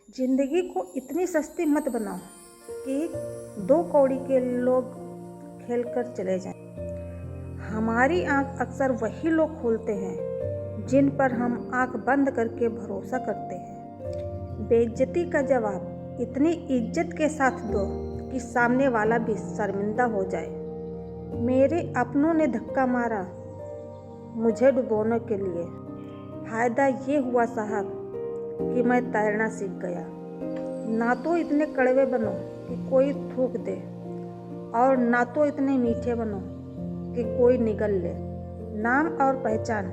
जिंदगी को इतनी सस्ती मत बनाओ कि 2 कौड़ी के लोग खेल कर चले जाएं। हमारी आंख अक्सर वही लोग खोलते हैं जिन पर हम आंख बंद करके भरोसा करते हैं। बेइज्जती का जवाब इतनी इज्जत के साथ दो कि सामने वाला भी शर्मिंदा हो जाए। मेरे अपनों ने धक्का मारा मुझे डुबोने के लिए। फायदा ये हुआ साहब कि मैं तैरना सीख गया। ना तो इतने कड़वे बनो कि कोई थूक दे और ना तो इतने मीठे बनो कि कोई निगल ले। नाम और पहचान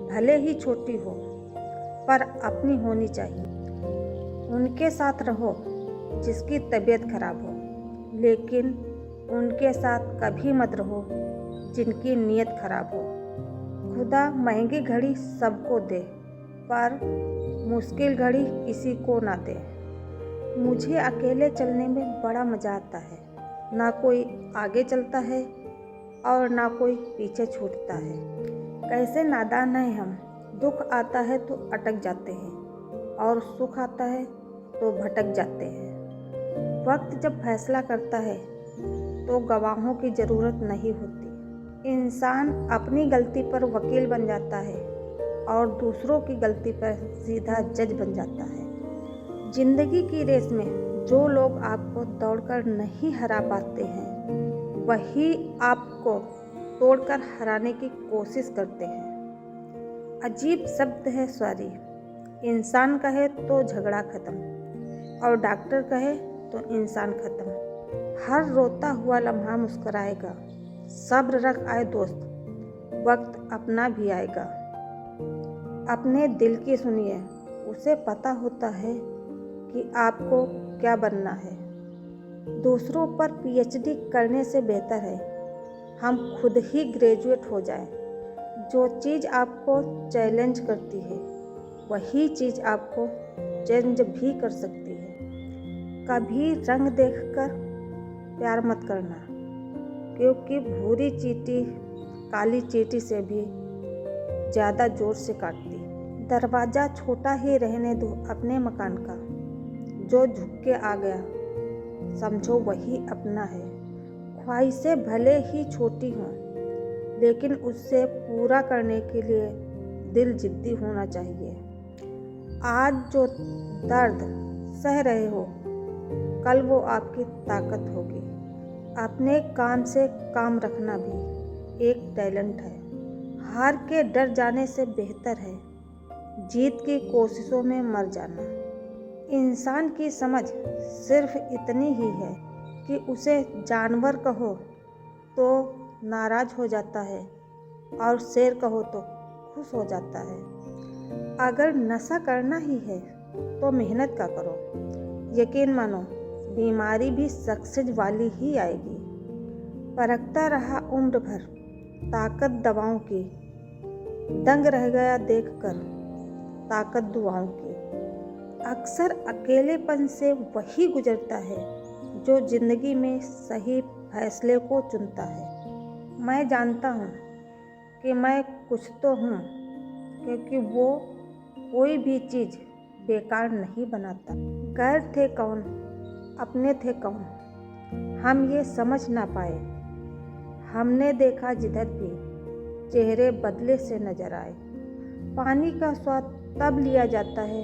भले ही छोटी हो पर अपनी होनी चाहिए। उनके साथ रहो जिसकी तबीयत खराब हो, लेकिन उनके साथ कभी मत रहो जिनकी नीयत खराब हो। खुदा महंगी घड़ी सबको दे पर मुश्किल घड़ी किसी को ना दे। मुझे अकेले चलने में बड़ा मज़ा आता है। ना कोई आगे चलता है और ना कोई पीछे छूटता है। कैसे नादान हैं हम। दुख आता है तो अटक जाते हैं और सुख आता है तो भटक जाते हैं। वक्त जब फैसला करता है तो गवाहों की ज़रूरत नहीं होती। इंसान अपनी गलती पर वकील बन जाता है और दूसरों की गलती पर सीधा जज बन जाता है। जिंदगी की रेस में जो लोग आपको दौड़कर नहीं हरा पाते हैं वही आपको तोड़कर हराने की कोशिश करते हैं। अजीब शब्द है सॉरी। इंसान कहे तो झगड़ा खत्म और डॉक्टर कहे तो इंसान खत्म। हर रोता हुआ लम्हा मुस्कुराएगा। सब्र रख आए दोस्त, वक्त अपना भी आएगा। अपने दिल की सुनिए, उसे पता होता है कि आपको क्या बनना है। दूसरों पर पीएचडी करने से बेहतर है हम खुद ही ग्रेजुएट हो जाएं। जो चीज़ आपको चैलेंज करती है वही चीज़ आपको चेंज भी कर सकती है। कभी रंग देखकर प्यार मत करना, क्योंकि भूरी चींटी काली चींटी से भी ज़्यादा जोर से काटती। दरवाज़ा छोटा ही रहने दो अपने मकान का। जो झुक के आ गया समझो वही अपना है। ख्वाहिशें भले ही छोटी हों लेकिन उससे पूरा करने के लिए दिल जिद्दी होना चाहिए। आज जो दर्द सह रहे हो कल वो आपकी ताकत होगी। अपने काम से काम रखना भी एक टैलेंट है। हार के डर जाने से बेहतर है जीत की कोशिशों में मर जाना। इंसान की समझ सिर्फ इतनी ही है कि उसे जानवर कहो तो नाराज हो जाता है और शेर कहो तो खुश हो जाता है। अगर नशा करना ही है तो मेहनत का करो। यकीन मानो बीमारी भी सक्सेस वाली ही आएगी। परखता रहा उम्र भर ताकत दवाओं की, दंग रह गया देखकर ताकत दुआओं की। अक्सर अकेलेपन से वही गुजरता है जो जिंदगी में सही फैसले को चुनता है। मैं जानता हूँ कि मैं कुछ तो हूँ, क्योंकि वो कोई भी चीज़ बेकार नहीं बनाता। गैर थे कौन अपने थे कौन हम ये समझ ना पाए। हमने देखा जिधर भी चेहरे बदले से नजर आए। पानी का स्वाद तब लिया जाता है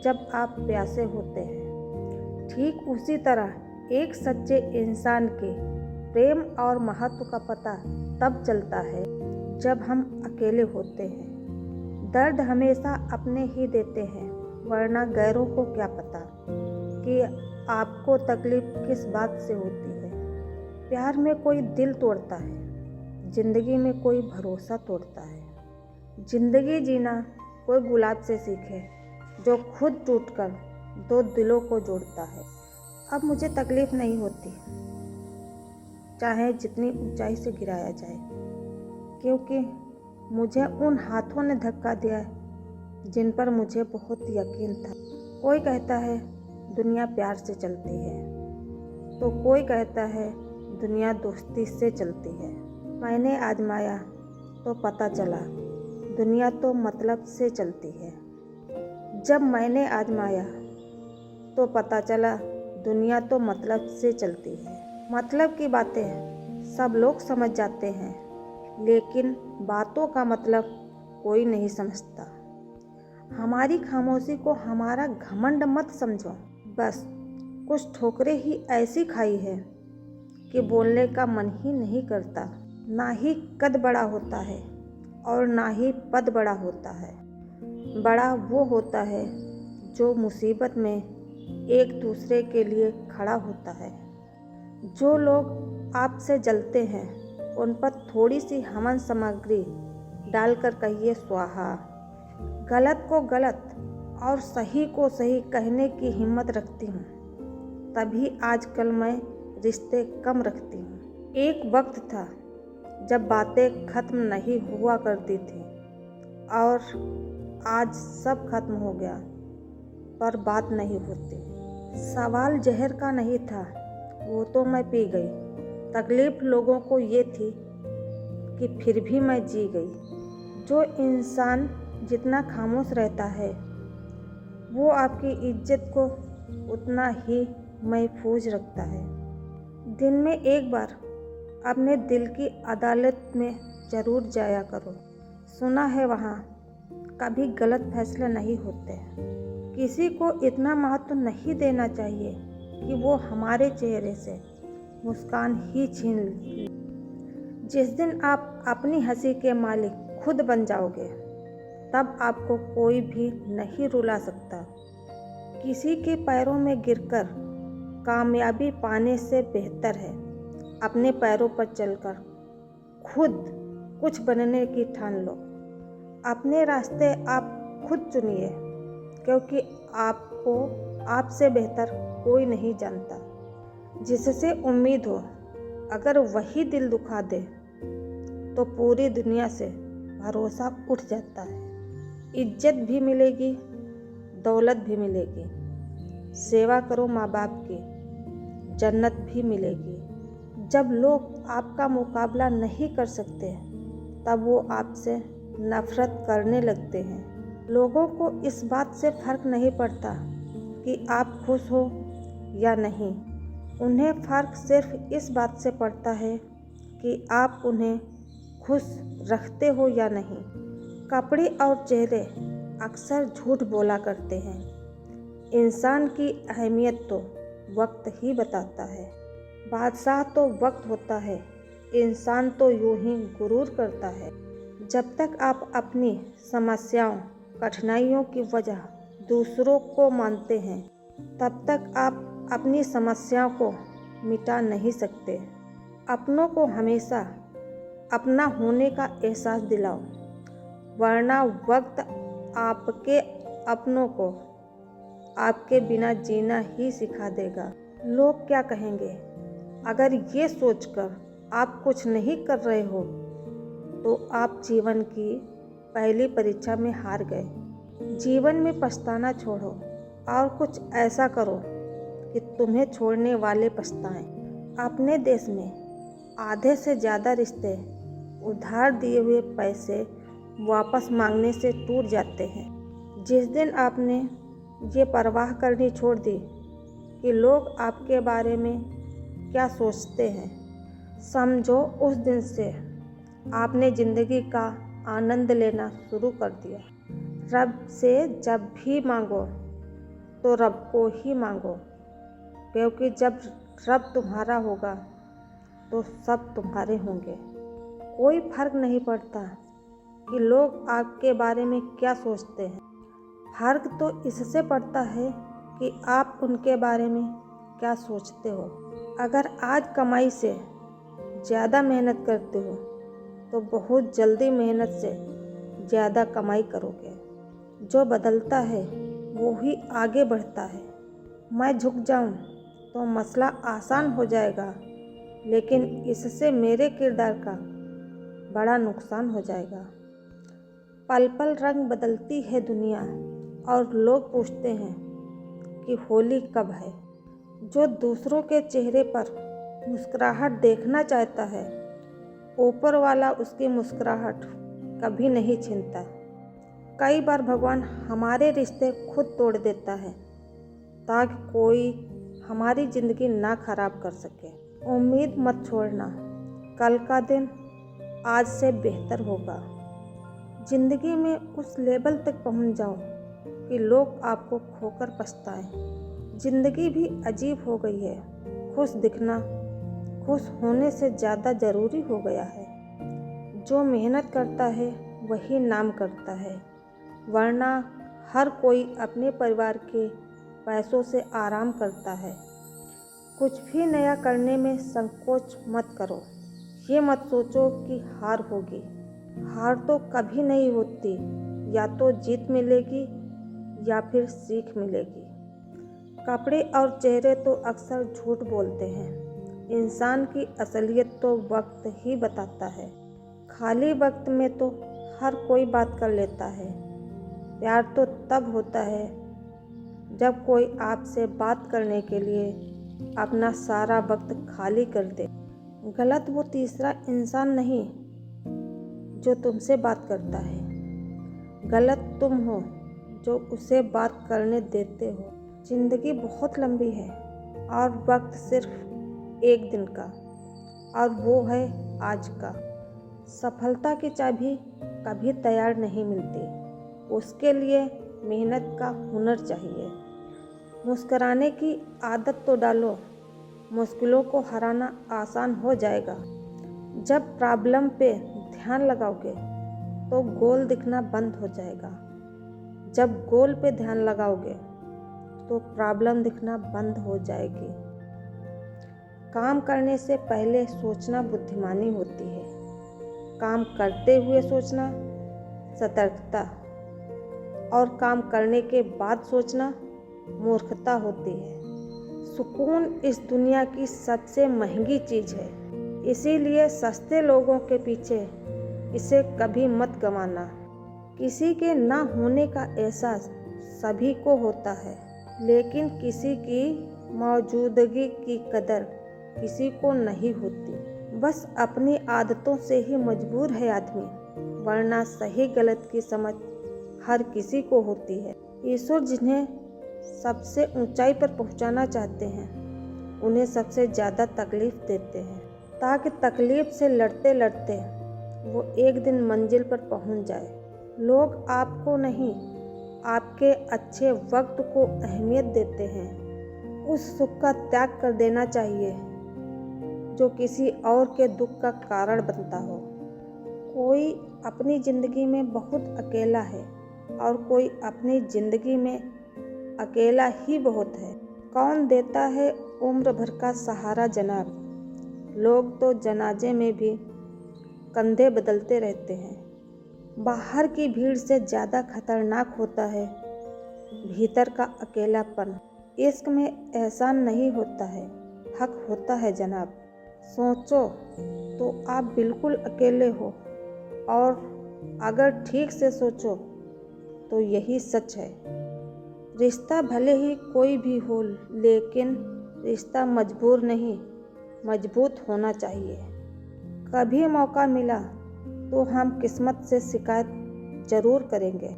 जब आप प्यासे होते हैं। ठीक उसी तरह एक सच्चे इंसान के प्रेम और महत्व का पता तब चलता है जब हम अकेले होते हैं। दर्द हमेशा अपने ही देते हैं, वरना गैरों को क्या पता कि आपको तकलीफ किस बात से होती है। प्यार में कोई दिल तोड़ता है, जिंदगी में कोई भरोसा तोड़ता है। जिंदगी जीना कोई गुलाब से सीखे जो खुद टूटकर 2 दिलों को जोड़ता है। अब मुझे तकलीफ नहीं होती चाहे जितनी ऊंचाई से गिराया जाए, क्योंकि मुझे उन हाथों ने धक्का दिया जिन पर मुझे बहुत यकीन था। कोई कहता है दुनिया प्यार से चलती है तो कोई कहता है दुनिया दोस्ती से चलती है। मैंने आजमाया तो पता चला दुनिया तो मतलब से चलती है। जब मैंने आजमाया तो पता चला दुनिया तो मतलब से चलती है। मतलब की बातें सब लोग समझ जाते हैं, लेकिन बातों का मतलब कोई नहीं समझता। हमारी खामोशी को हमारा घमंड मत समझो। बस कुछ ठोकरें ही ऐसी खाई है कि बोलने का मन ही नहीं करता। ना ही कद बड़ा होता है और ना ही पद बड़ा होता है। बड़ा वो होता है जो मुसीबत में एक दूसरे के लिए खड़ा होता है। जो लोग आपसे जलते हैं उन पर थोड़ी सी हवन सामग्री डालकर कहिए स्वाहा। गलत को गलत और सही को सही कहने की हिम्मत रखती हूँ, तभी आजकल मैं रिश्ते कम रखती हूँ। एक वक्त था जब बातें खत्म नहीं हुआ करती थी और आज सब खत्म हो गया पर बात नहीं होती। सवाल जहर का नहीं था, वो तो मैं पी गई। तकलीफ लोगों को ये थी कि फिर भी मैं जी गई। जो इंसान जितना खामोश रहता है वो आपकी इज्जत को उतना ही महफूज रखता है। दिन में एक बार अपने दिल की अदालत में ज़रूर जाया करो। सुना है वहाँ कभी गलत फैसले नहीं होते। किसी को इतना महत्व नहीं देना चाहिए कि वो हमारे चेहरे से मुस्कान ही छीन ले। जिस दिन आप अपनी हंसी के मालिक खुद बन जाओगे, तब आपको कोई भी नहीं रुला सकता। किसी के पैरों में गिरकर कामयाबी पाने से बेहतर है अपने पैरों पर चलकर खुद कुछ बनने की ठान लो। अपने रास्ते आप खुद चुनिए, क्योंकि आपको आपसे बेहतर कोई नहीं जानता। जिससे उम्मीद हो अगर वही दिल दुखा दे तो पूरी दुनिया से भरोसा उठ जाता है। इज्जत भी मिलेगी, दौलत भी मिलेगी। सेवा करो माँ बाप की, जन्नत भी मिलेगी। जब लोग आपका मुकाबला नहीं कर सकते तब वो आपसे नफरत करने लगते हैं। लोगों को इस बात से फ़र्क नहीं पड़ता कि आप खुश हो या नहीं। उन्हें फ़र्क सिर्फ इस बात से पड़ता है कि आप उन्हें खुश रखते हो या नहीं। कपड़े और चेहरे अक्सर झूठ बोला करते हैं। इंसान की अहमियत तो वक्त ही बताता है। बादशाह तो वक्त होता है, इंसान तो यूं ही गुरूर करता है। जब तक आप अपनी समस्याओं कठिनाइयों की वजह दूसरों को मानते हैं, तब तक आप अपनी समस्याओं को मिटा नहीं सकते। अपनों को हमेशा अपना होने का एहसास दिलाओ, वरना वक्त आपके अपनों को आपके बिना जीना ही सिखा देगा। लोग क्या कहेंगे, अगर ये सोचकर आप कुछ नहीं कर रहे हो तो आप जीवन की पहली परीक्षा में हार गए। जीवन में पछताना छोड़ो और कुछ ऐसा करो कि तुम्हें छोड़ने वाले पछताएं। अपने देश में आधे से ज़्यादा रिश्ते उधार दिए हुए पैसे वापस मांगने से टूट जाते हैं। जिस दिन आपने ये परवाह करनी छोड़ दी कि लोग आपके बारे में क्या सोचते हैं, समझो उस दिन से आपने ज़िंदगी का आनंद लेना शुरू कर दिया। रब से जब भी मांगो तो रब को ही मांगो, क्योंकि जब रब तुम्हारा होगा तो सब तुम्हारे होंगे। कोई फर्क नहीं पड़ता कि लोग आपके बारे में क्या सोचते हैं। फर्क तो इससे पड़ता है कि आप उनके बारे में क्या सोचते हो। अगर आज कमाई से ज़्यादा मेहनत करते हो तो बहुत जल्दी मेहनत से ज़्यादा कमाई करोगे। जो बदलता है वो ही आगे बढ़ता है। मैं झुक जाऊं तो मसला आसान हो जाएगा, लेकिन इससे मेरे किरदार का बड़ा नुकसान हो जाएगा। पल पल रंग बदलती है दुनिया और लोग पूछते हैं कि होली कब है। जो दूसरों के चेहरे पर मुस्कुराहट देखना चाहता है, ऊपर वाला उसकी मुस्कुराहट कभी नहीं छीनता। कई बार भगवान हमारे रिश्ते खुद तोड़ देता है ताकि कोई हमारी ज़िंदगी ना खराब कर सके। उम्मीद मत छोड़ना, कल का दिन आज से बेहतर होगा। ज़िंदगी में उस लेवल तक पहुंच जाओ कि लोग आपको खोकर पछताएं। ज़िंदगी भी अजीब हो गई है। खुश दिखना खुश होने से ज़्यादा ज़रूरी हो गया है। जो मेहनत करता है वही नाम करता है, वरना हर कोई अपने परिवार के पैसों से आराम करता है। कुछ भी नया करने में संकोच मत करो। ये मत सोचो कि हार होगी। हार तो कभी नहीं होती, या तो जीत मिलेगी या फिर सीख मिलेगी। कपड़े और चेहरे तो अक्सर झूठ बोलते हैं। इंसान की असलियत तो वक्त ही बताता है। खाली वक्त में तो हर कोई बात कर लेता है। प्यार तो तब होता है जब कोई आपसे बात करने के लिए अपना सारा वक्त खाली कर दे। गलत वो तीसरा इंसान नहीं जो तुमसे बात करता है, गलत तुम हो जो उसे बात करने देते हो। ज़िंदगी बहुत लंबी है और वक्त सिर्फ एक दिन का, और वो है आज का। सफलता की चाबी कभी तैयार नहीं मिलती, उसके लिए मेहनत का हुनर चाहिए। मुस्कुराने की आदत तो डालो, मुश्किलों को हराना आसान हो जाएगा। जब प्रॉब्लम पे ध्यान लगाओगे तो गोल दिखना बंद हो जाएगा। जब गोल पे ध्यान लगाओगे तो प्रॉब्लम दिखना बंद हो जाएगी। काम करने से पहले सोचना बुद्धिमानी होती है, काम करते हुए सोचना सतर्कता, और काम करने के बाद सोचना मूर्खता होती है। सुकून इस दुनिया की सबसे महंगी चीज़ है, इसीलिए सस्ते लोगों के पीछे इसे कभी मत गंवाना। किसी के ना होने का एहसास सभी को होता है, लेकिन किसी की मौजूदगी की कदर किसी को नहीं होती। बस अपनी आदतों से ही मजबूर है आदमी, वरना सही गलत की समझ हर किसी को होती है। ईश्वर जिन्हें सबसे ऊंचाई पर पहुंचाना चाहते हैं, उन्हें सबसे ज़्यादा तकलीफ देते हैं, ताकि तकलीफ से लड़ते लड़ते वो एक दिन मंजिल पर पहुंच जाए। लोग आपको नहीं, आपके अच्छे वक्त को अहमियत देते हैं। उस सुख का त्याग कर देना चाहिए जो किसी और के दुख का कारण बनता हो। कोई अपनी ज़िंदगी में बहुत अकेला है और कोई अपनी ज़िंदगी में अकेला ही बहुत है। कौन देता है उम्र भर का सहारा जनाब? लोग तो जनाजे में भी कंधे बदलते रहते हैं। बाहर की भीड़ से ज़्यादा खतरनाक होता है भीतर का अकेलापन। इश्क में एहसान नहीं होता है, हक होता है जनाब। सोचो तो आप बिल्कुल अकेले हो, और अगर ठीक से सोचो तो यही सच है। रिश्ता भले ही कोई भी हो, लेकिन रिश्ता मजबूर नहीं, मजबूत होना चाहिए। कभी मौका मिला तो हम किस्मत से शिकायत ज़रूर करेंगे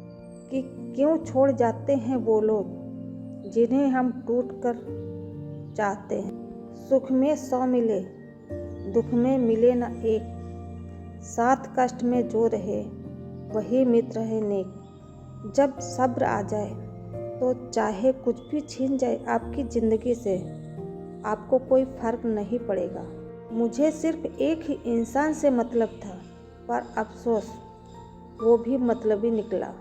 कि क्यों छोड़ जाते हैं वो लोग जिन्हें हम टूट कर चाहते हैं। सुख में 100 मिले, दुख में मिले न एक, साथ कष्ट में जो रहे वही मित्र है नेक। जब सब्र आ जाए तो चाहे कुछ भी छीन जाए आपकी ज़िंदगी से, आपको कोई फ़र्क नहीं पड़ेगा। मुझे सिर्फ एक ही इंसान से मतलब था, पर अफसोस वो भी मतलबी निकला।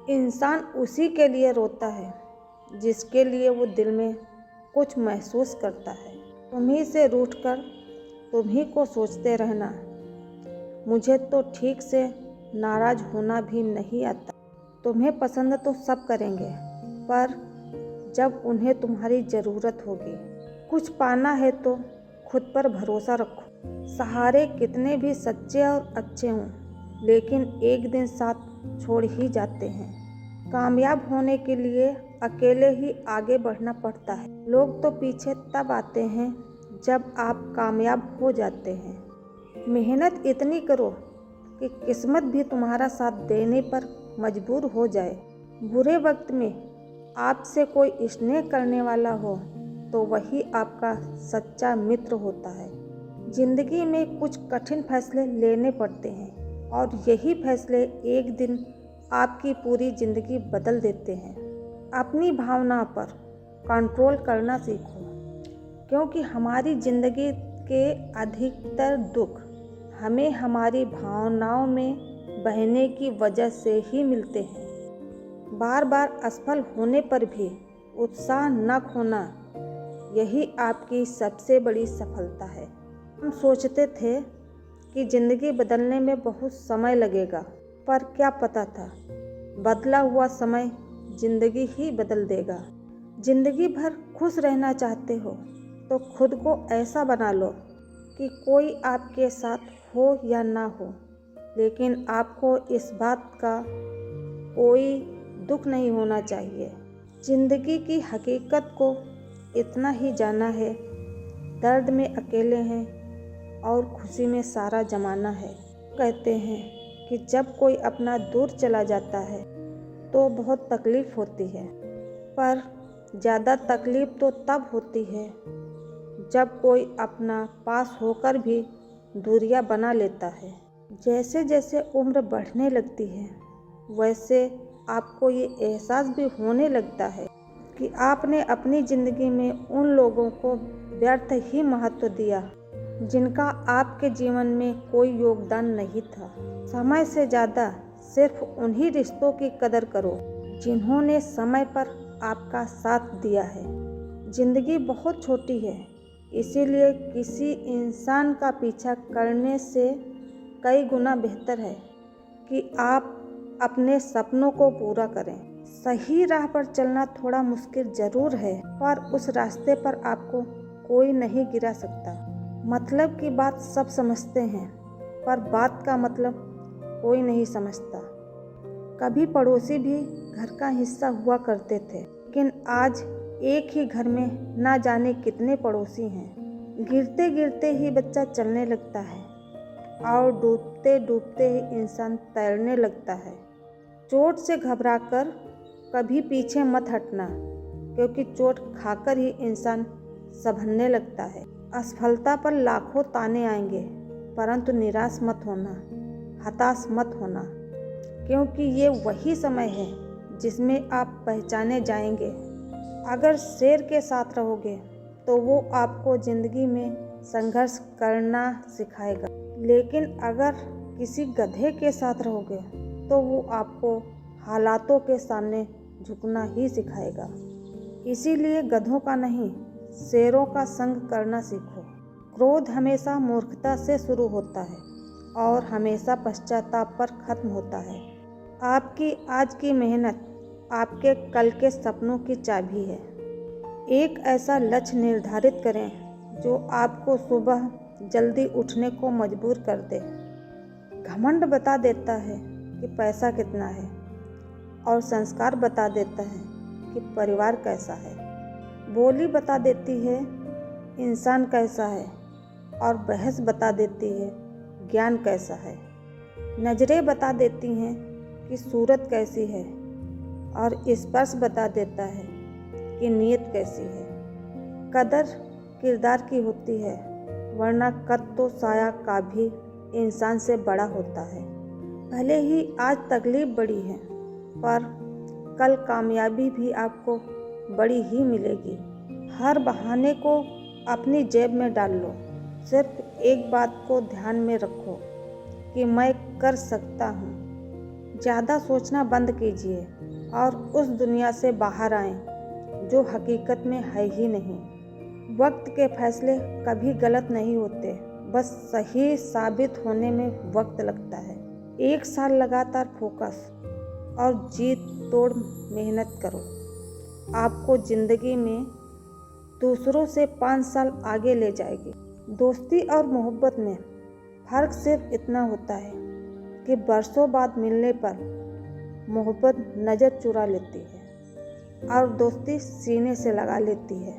इंसान उसी के लिए रोता है जिसके लिए वो दिल में कुछ महसूस करता है। तुम्ही से रूठकर तुम्ही को सोचते रहना। मुझे तो ठीक से नाराज़ होना भी नहीं आता। तुम्हें पसंद तो सब करेंगे, पर जब उन्हें तुम्हारी ज़रूरत होगी। कुछ पाना है तो खुद पर भरोसा रखो। सहारे कितने भी सच्चे और अच्छे हों, लेकिन एक दिन साथ छोड़ ही जाते हैं। कामयाब होने के लिए अकेले ही आगे बढ़ना पड़ता है। लोग तो पीछे तब आते हैं जब आप कामयाब हो जाते हैं। मेहनत इतनी करो कि किस्मत भी तुम्हारा साथ देने पर मजबूर हो जाए। बुरे वक्त में आपसे कोई स्नेह करने वाला हो तो वही आपका सच्चा मित्र होता है। जिंदगी में कुछ कठिन फैसले लेने पड़ते हैं और यही फैसले एक दिन आपकी पूरी ज़िंदगी बदल देते हैं। अपनी भावना पर कंट्रोल करना सीखो, क्योंकि हमारी ज़िंदगी के अधिकतर दुख हमें हमारी भावनाओं में बहने की वजह से ही मिलते हैं। बार बार असफल होने पर भी उत्साह न खोना, यही आपकी सबसे बड़ी सफलता है। हम सोचते थे कि ज़िंदगी बदलने में बहुत समय लगेगा, पर क्या पता था बदला हुआ समय ज़िंदगी ही बदल देगा। ज़िंदगी भर खुश रहना चाहते हो तो खुद को ऐसा बना लो कि कोई आपके साथ हो या ना हो, लेकिन आपको इस बात का कोई दुख नहीं होना चाहिए। ज़िंदगी की हकीकत को इतना ही जाना है, दर्द में अकेले हैं और खुशी में सारा ज़माना है। कहते हैं कि जब कोई अपना दूर चला जाता है तो बहुत तकलीफ़ होती है, पर ज़्यादा तकलीफ़ तो तब होती है जब कोई अपना पास होकर भी दूरियां बना लेता है। जैसे जैसे उम्र बढ़ने लगती है, वैसे आपको ये एहसास भी होने लगता है कि आपने अपनी ज़िंदगी में उन लोगों को व्यर्थ ही महत्व दिया जिनका आपके जीवन में कोई योगदान नहीं था। समय से ज़्यादा सिर्फ उन्हीं रिश्तों की कदर करो जिन्होंने समय पर आपका साथ दिया है। ज़िंदगी बहुत छोटी है, इसीलिए किसी इंसान का पीछा करने से कई गुना बेहतर है कि आप अपने सपनों को पूरा करें। सही राह पर चलना थोड़ा मुश्किल ज़रूर है, पर उस रास्ते पर आपको कोई नहीं गिरा सकता। मतलब की बात सब समझते हैं, पर बात का मतलब कोई नहीं समझता। कभी पड़ोसी भी घर का हिस्सा हुआ करते थे, लेकिन आज एक ही घर में ना जाने कितने पड़ोसी हैं। गिरते गिरते ही बच्चा चलने लगता है और डूबते डूबते ही इंसान तैरने लगता है। चोट से घबराकर कभी पीछे मत हटना, क्योंकि चोट खाकर ही इंसान संभलने लगता है। असफलता पर लाखों ताने आएंगे, परंतु निराश मत होना, हताश मत होना, क्योंकि ये वही समय है जिसमें आप पहचाने जाएंगे। अगर शेर के साथ रहोगे तो वो आपको ज़िंदगी में संघर्ष करना सिखाएगा, लेकिन अगर किसी गधे के साथ रहोगे तो वो आपको हालातों के सामने झुकना ही सिखाएगा। इसीलिए गधों का नहीं, शेरों का संग करना सीखो। क्रोध हमेशा मूर्खता से शुरू होता है और हमेशा पश्चाताप पर खत्म होता है। आपकी आज की मेहनत आपके कल के सपनों की चाबी है। एक ऐसा लक्ष्य निर्धारित करें जो आपको सुबह जल्दी उठने को मजबूर कर दे। घमंड बता देता है कि पैसा कितना है और संस्कार बता देता है कि परिवार कैसा है। बोली बता देती है इंसान कैसा है और बहस बता देती है ज्ञान कैसा है। नज़रें बता देती हैं कि सूरत कैसी है और स्पर्श बता देता है कि नीयत कैसी है। कदर किरदार की होती है, वरना कद तो साया का भी इंसान से बड़ा होता है। भले ही आज तकलीफ बड़ी है, पर कल कामयाबी भी आपको बड़ी ही मिलेगी। हर बहाने को अपनी जेब में डाल लो। सिर्फ एक बात को ध्यान में रखो कि मैं कर सकता हूँ। ज़्यादा सोचना बंद कीजिए और उस दुनिया से बाहर आएं जो हकीकत में है ही नहीं। वक्त के फैसले कभी गलत नहीं होते, बस सही साबित होने में वक्त लगता है। 1 साल लगातार फोकस और जीत तोड़ मेहनत करो, आपको ज़िंदगी में दूसरों से 5 साल आगे ले जाएगी। दोस्ती और मोहब्बत में फ़र्क सिर्फ इतना होता है कि बरसों बाद मिलने पर मोहब्बत नज़र चुरा लेती है और दोस्ती सीने से लगा लेती है।